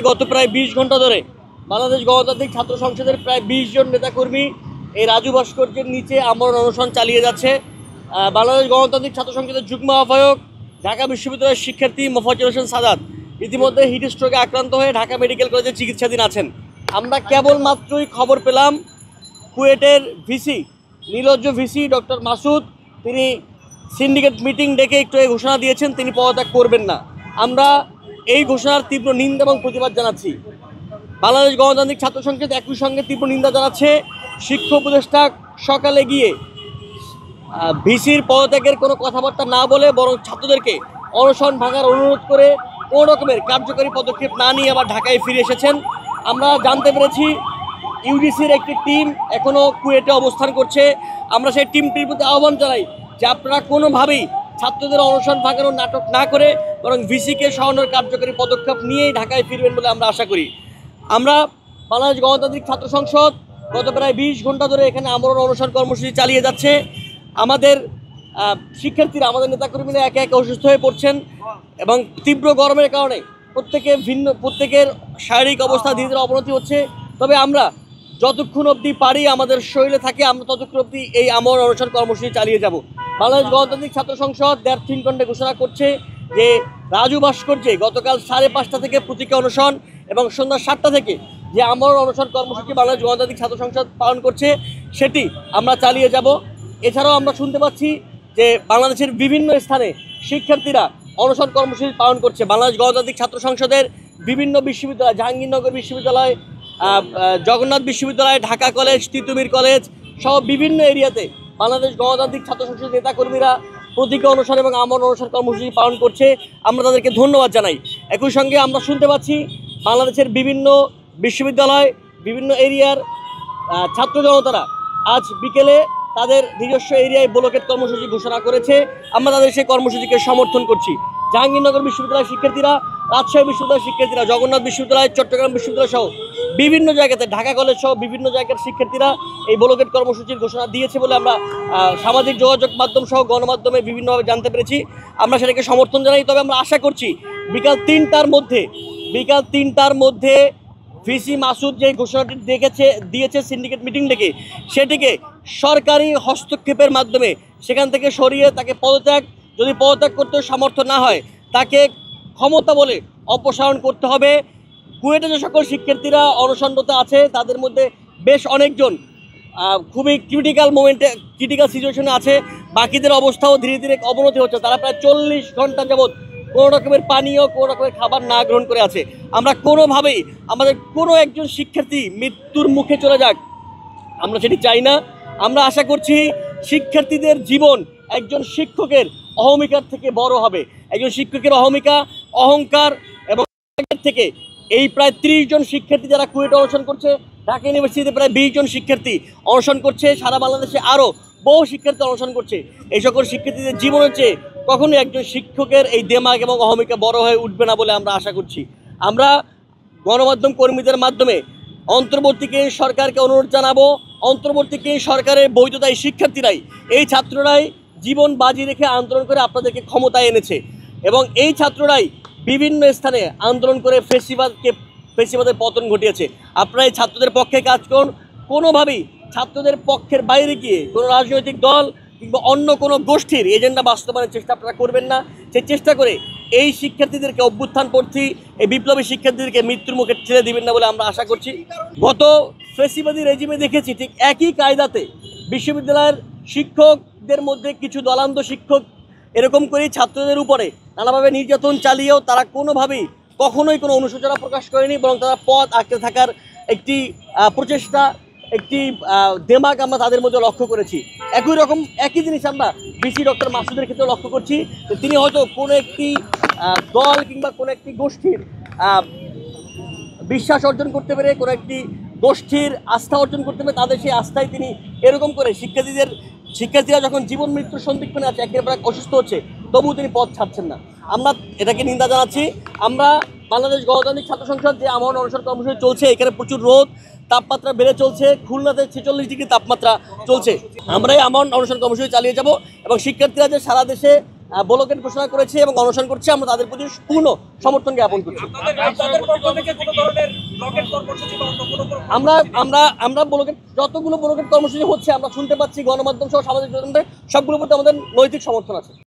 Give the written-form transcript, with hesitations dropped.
গত প্রায় 20 ঘন্টা ধরে বাংলাদেশ গণতান্ত্রিক ছাত্র সংসদের প্রায় 20 জন নেতাকর্মী এই রাজু ভাস্কর্যের নিচে আমরণ অনশন চালিয়ে যাচ্ছে। বাংলাদেশ গণতান্ত্রিক ছাত্র সংসদের যুগ্ম আহ্বায়ক ঢাকা বিশ্ববিদ্যালয়ের শিক্ষার্থী মোফাজ্জল হোসেন সাদাত ইতিমধ্যে হিট স্ট্রোকে আক্রান্ত হয়ে ঢাকা মেডিকেল কলেজে চিকিৎসাধীন আছেন। আমরা কেবলমাত্রই খবর পেলাম কুয়েটের ভিসি, নির্লজ্জ ভিসি ডক্টর মাসুদ, তিনি সিন্ডিকেট মিটিং ডেকে একটু এই ঘোষণা দিয়েছেন তিনি পদত্যাগ করবেন না। আমরা এই ঘোষণার তীব্র নিন্দা এবং প্রতিবাদ জানাচ্ছি। বাংলাদেশ গণতান্ত্রিক ছাত্র সংসদ একই সঙ্গে তীব্র নিন্দা জানাচ্ছে শিক্ষা উপদেষ্টা সকালে গিয়ে ভিসির পদত্যাগের কোনো কথাবার্তা না বলে বরং ছাত্রদেরকে অনশন ভাঙার অনুরোধ করে কোনো রকমের কার্যকরী পদক্ষেপ না নিয়ে আবার ঢাকায় ফিরে এসেছেন। আমরা জানতে পেরেছি ইউজিসির একটি টিম এখনও কুয়েটে অবস্থান করছে। আমরা সেই টিমটির প্রতি আহ্বান জানাই যে আপনারা কোনোভাবেই ছাত্রদের অনশন ভাঙানোর নাটক না করে বরং ভিসিকে সরানোর কার্যকরী পদক্ষেপ নিয়েই ঢাকায় ফিরবেন বলে আমরা আশা করি। আমরা বাংলাদেশ গণতান্ত্রিক ছাত্র সংসদ গত প্রায় 20 ঘন্টা ধরে এখানে আমরণ অনশন কর্মসূচি চালিয়ে যাচ্ছে। আমাদের শিক্ষার্থীরা, আমাদের নেতাকর্মীরা একে একে অসুস্থ হয়ে পড়ছেন এবং তীব্র গরমের কারণে প্রত্যেকের শারীরিক অবস্থা ধীরে ধীরে অবনতি হচ্ছে। তবে আমরা যতক্ষণ অবধি পারি আমাদের শরীরে থাকে আমরা ততক্ষণ অবধি এই আমরণ অনশন কর্মসূচি চালিয়ে যাব। বাংলাদেশ গণতান্ত্রিক ছাত্র সংসদ 3.5 ঘন্টা ঘোষণা করছে যে রাজু ভাস্কর্যে গতকাল 5:30 থেকে প্রতীকী অনশন এবং সন্ধ্যা 7টা থেকে যে আমরণ অনশন কর্মসূচি বাংলাদেশ গণতান্ত্রিক ছাত্র সংসদ পালন করছে সেটি আমরা চালিয়ে যাব। এছাড়াও আমরা শুনতে পাচ্ছি যে বাংলাদেশের বিভিন্ন স্থানে শিক্ষার্থীরা অনশন কর্মসূচি পালন করছে। বাংলাদেশ গণতান্ত্রিক ছাত্র সংসদের বিভিন্ন বিশ্ববিদ্যালয়, জাহাঙ্গীরনগর বিশ্ববিদ্যালয়, জগন্নাথ বিশ্ববিদ্যালয়, ঢাকা কলেজ, তিতুমির কলেজ সহ বিভিন্ন এরিয়াতে বাংলাদেশ গণতান্ত্রিক ছাত্র সংসদের নেতাকর্মীরা প্রতীকী অনশন এবং আমরণ অনশন কর্মসূচি পালন করছে। আমরা তাদেরকে ধন্যবাদ জানাই। একই সঙ্গে আমরা শুনতে পাচ্ছি বাংলাদেশের বিভিন্ন বিশ্ববিদ্যালয়, বিভিন্ন এরিয়ার ছাত্র জনতারা আজ বিকেলে তাদের নিজস্ব এরিয়ায় ব্লকেট কর্মসূচি ঘোষণা করেছে। আমরা তাদের সেই কর্মসূচিকে সমর্থন করছি। জাহাঙ্গীরনগর বিশ্ববিদ্যালয়ের শিক্ষার্থীরা, রাজশাহী বিশ্ববিদ্যালয়ের শিক্ষার্থীরা, জগন্নাথ বিশ্ববিদ্যালয়, চট্টগ্রাম বিশ্ববিদ্যালয় সহ বিভিন্ন জায়গাতে, ঢাকা কলেজ সহ বিভিন্ন জায়গার শিক্ষার্থীরা এই ব্লকেট কর্মসূচির ঘোষণা দিয়েছে বলে আমরা সামাজিক যোগাযোগ মাধ্যম সহ গণমাধ্যমে বিভিন্নভাবে জানতে পেরেছি। আমরা সেটাকে সমর্থন জানাই। তবে আমরা আশা করছি বিকাল 3টার মধ্যে ভিসি মাসুদ যে ঘোষণাটি দিয়েছে সিন্ডিকেট মিটিং ডেকে সেটিকে সরকারি হস্তক্ষেপের মাধ্যমে সেখান থেকে সরিয়ে তাকে যদি পদত্যাগ করতে সামর্থ্য না হয় তাকে ক্ষমতা বলে অপসারণ করতে হবে। কুয়েটে যে সকল শিক্ষার্থীরা অনশনরত আছে তাদের মধ্যে বেশ অনেকজন খুবই ক্রিটিক্যাল সিচুয়েশনে আছে। বাকিদের অবস্থাও ধীরে ধীরে অবনতি হচ্ছে। তারা প্রায় 40 ঘন্টা যাবৎ কোনো রকমের পানীয়, কোনো রকমের খাবার না গ্রহণ করে আছে। আমরা কোনোভাবেই আমাদের কোনো একজন শিক্ষার্থী মৃত্যুর মুখে চলে যাক, আমরা সেটি চাই না। আমরা আশা করছি শিক্ষার্থীদের জীবন একজন শিক্ষকের অহমিকার থেকে বড় হবে। একজন শিক্ষকের অহংকার এবং থেকে এই প্রায় 30 জন শিক্ষার্থী যারা কুয়েটে অনশন করছে, ঢাকা ইউনিভার্সিটিতে প্রায় 20 জন শিক্ষার্থী অনশন করছে, সারা বাংলাদেশে আরও বহু শিক্ষার্থী অনশন করছে। এই সকল শিক্ষার্থীদের জীবনের চেয়ে কখনোই একজন শিক্ষকের এই দেমাগ এবং অহমিকা বড় হয়ে উঠবে না বলে আমরা আশা করছি। আমরা গণমাধ্যম কর্মীদের মাধ্যমে অন্তর্বর্তীকালীন সরকারকে অনুরোধ জানাবো, অন্তর্বর্তীকালীন সরকারের বৈধতায় শিক্ষার্থীরাই, এই ছাত্ররাই জীবন বাজি রেখে আন্দোলন করে আপনাদেরকে ক্ষমতায় এনেছে এবং এই ছাত্ররাই বিভিন্ন স্থানে আন্দোলন করে ফেসিবাদের পতন ঘটিয়েছে। আপনারা এই ছাত্রদের পক্ষে কাজ করুন। কোনোভাবেই ছাত্রদের পক্ষের বাইরে গিয়ে কোনো রাজনৈতিক দল কিংবা অন্য কোনো গোষ্ঠীর এজেন্ডা বাস্তবায়নের চেষ্টা আপনারা করবেন না। সেই চেষ্টা করে এই শিক্ষার্থীদেরকে, অভ্যুত্থানপন্থী এই বিপ্লবী শিক্ষার্থীদেরকে মৃত্যুর মুখে ঠেলে দিবেন না বলে আমরা আশা করছি। গত ফেসিবাদী রেজিমে দেখেছি ঠিক একই কায়দাতে বিশ্ববিদ্যালয়ের শিক্ষকদের মধ্যে কিছু দলান্ধ শিক্ষক এরকম করেই ছাত্রদের উপরে নানাভাবে নির্যাতন চালিয়েও তারা কোনোভাবেই কখনোই কোনো অনুশোচনা প্রকাশ করেনি, বরং তারা পথ আঁকতে থাকার একটি প্রচেষ্টা, একটি দেমাগ আমরা তাদের মধ্যে লক্ষ্য করেছি। একই জিনিস আমরা ভিসি ডক্টর মাসুদের ক্ষেত্রে লক্ষ্য করছি। তিনি হয়তো কোনো একটি দল কিংবা কোনো একটি গোষ্ঠীর বিশ্বাস অর্জন করতে পেরে, কোনো একটি গোষ্ঠীর আস্থা অর্জন করতে পেরে তাদের সেই আস্থায় তিনি এরকম করে শিক্ষার্থীরা যখন জীবন মৃত্যুর সন্দিক্ষণে আছে, একেবারে অসুস্থ হচ্ছে, তবুও তিনি পথ ছাড়ছেন না। আমরা এটাকে নিন্দা জানাচ্ছি। আমরা বাংলাদেশ গণতান্ত্রিক ছাত্র সংসদ যে আমরণ অনশন কর্মসূচি চলছে, এখানে প্রচুর রোদ, তাপমাত্রা বেড়ে চলছে, খুলনাতে 46 ডিগ্রি তাপমাত্রা চলছে। আমরা এই আমরণ অনশন কর্মসূচি চালিয়ে যাব এবং শিক্ষার্থীরা যে সারা দেশে ব্লকেট ঘোষণা করেছে এবং অনশন করছে, আমরা তাদের প্রতি পূর্ণ সমর্থন জ্ঞাপন করছি। আমরা আমরা আমরা ব্লকেট যতগুলো ব্লকেট কর্মসূচি হচ্ছে আমরা শুনতে পাচ্ছি, গণমাধ্যম সহ সামাজিক যোগাযোগ সবগুলোর প্রতি আমাদের নৈতিক সমর্থন আছে।